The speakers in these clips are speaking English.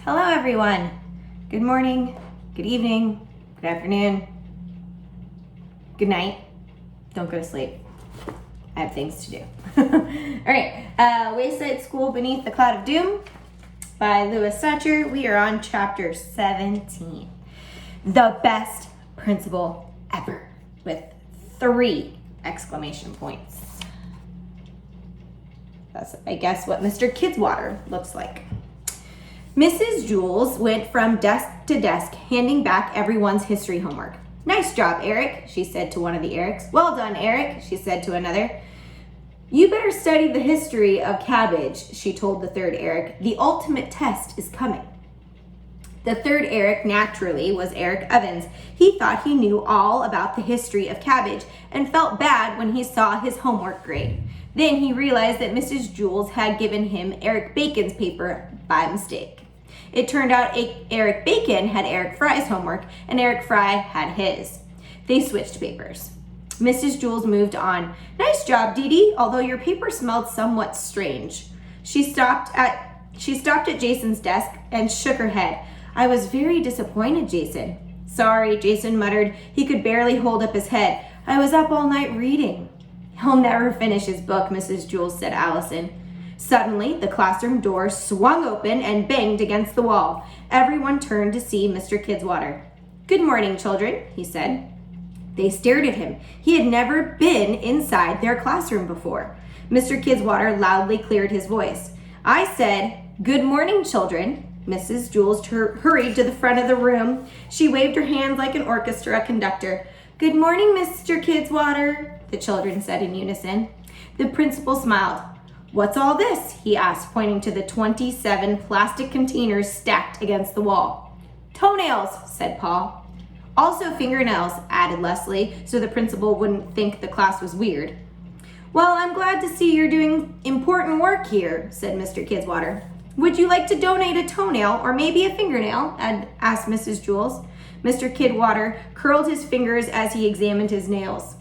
Hello everyone. Good morning, good evening, good afternoon, good night. Don't go to sleep. I have things to do. All right, Wayside School Beneath the Cloud of Doom by Lewis Satcher. We are on chapter 17. The best principal ever, with 3 exclamation points. That's, I guess, what Mr. Kidswater looks like. Mrs. Jules went from desk to desk, handing back everyone's history homework. Nice job, Eric, she said to one of the Erics. Well done, Eric, she said to another. You better study the history of cabbage, she told the third Eric. The ultimate test is coming. The third Eric, naturally, was Eric Evans. He thought he knew all about the history of cabbage and felt bad when he saw his homework grade. Then he realized that Mrs. Jules had given him Eric Bacon's paper by mistake. It turned out Eric Bacon had Eric Fry's homework and Eric Fry had his. They switched papers. Mrs. Jules moved on. Nice job, Dee Dee, although your paper smelled somewhat strange. She stopped at Jason's desk and shook her head. I was very disappointed, Jason. Sorry, Jason muttered. He could barely hold up his head. I was up all night reading. He'll never finish his book, Mrs. Jules said Allison. Suddenly, the classroom door swung open and banged against the wall. Everyone turned to see Mr. Kidswater. Good morning, children, he said. They stared at him. He had never been inside their classroom before. Mr. Kidswater loudly cleared his voice. I said, good morning, children. Mrs. Jules hurried to the front of the room. She waved her hands like an orchestra conductor. Good morning, Mr. Kidswater, the children said in unison. The principal smiled. What's all this? He asked, pointing to the 27 plastic containers stacked against the wall. Toenails, said Paul. Also fingernails, added Leslie, so the principal wouldn't think the class was weird. Well, I'm glad to see you're doing important work here, said Mr. Kidswater. Would you like to donate a toenail or maybe a fingernail? Asked Mrs. Jules. Mr. Kidswater curled his fingers as he examined his nails.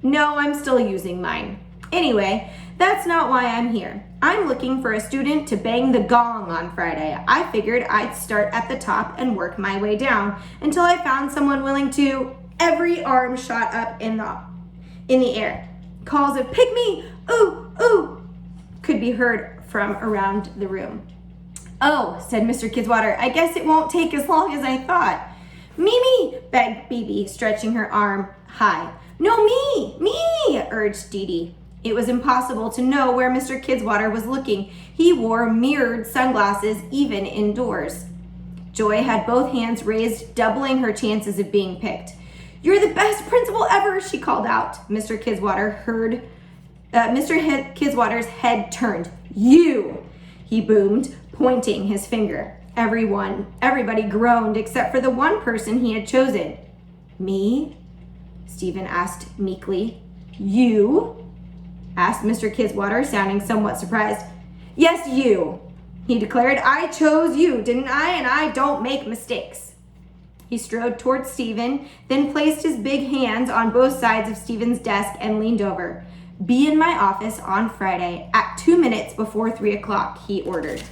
No, I'm still using mine. Anyway, that's not why I'm here. I'm looking for a student to bang the gong on Friday. I figured I'd start at the top and work my way down until I found someone willing to. Every arm shot up in the air. Calls of pick me, ooh, ooh, could be heard from around the room. Oh, said Mr. Kidswater, I guess it won't take as long as I thought. Mimi, begged Bibi, stretching her arm high. No, me, urged Dee Dee. It was impossible to know where Mr. Kidswater was looking. He wore mirrored sunglasses even indoors. Joy had both hands raised, doubling her chances of being picked. You're the best principal ever, she called out. Mr. Kidswater's head turned. You, he boomed, pointing his finger. Everybody groaned except for the one person he had chosen. Me? Stephen asked meekly. You? Asked Mr. Kidswater, sounding somewhat surprised. Yes, you, he declared. I chose you, didn't I? And I don't make mistakes. He strode toward Stephen, then placed his big hands on both sides of Stephen's desk and leaned over. Be in my office on Friday at 2 minutes before 3 o'clock, he ordered.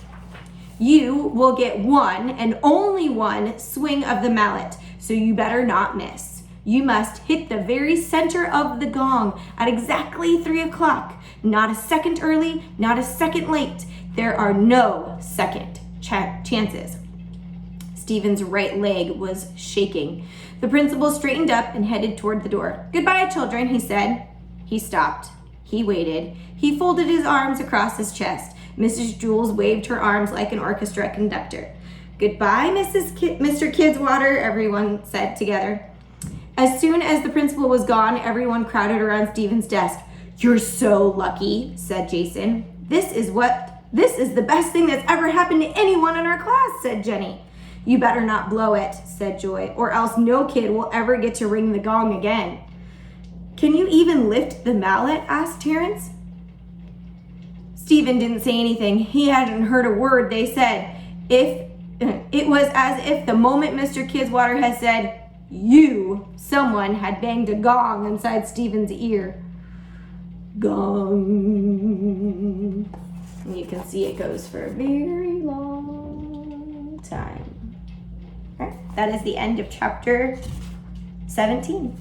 You will get one and only one swing of the mallet, so you better not miss. You must hit the very center of the gong at exactly 3 o'clock. Not a second early, not a second late. There are no second chances. Stephen's right leg was shaking. The principal straightened up and headed toward the door. Goodbye, children, he said. He stopped. He waited. He folded his arms across his chest. Mrs. Jules waved her arms like an orchestra conductor. Goodbye, Mr. Kidswater, everyone said together. As soon as the principal was gone, everyone crowded around Stephen's desk. You're so lucky, said Jason. This is the best thing that's ever happened to anyone in our class, said Jenny. You better not blow it, said Joy, or else no kid will ever get to ring the gong again. Can you even lift the mallet? Asked Terrence. Stephen didn't say anything. He hadn't heard a word they said. It was as if the moment Mr. Kidswater had said, someone had banged a gong inside Stephen's ear. Gong. And you can see it goes for a very long time. All right, that is the end of chapter 17.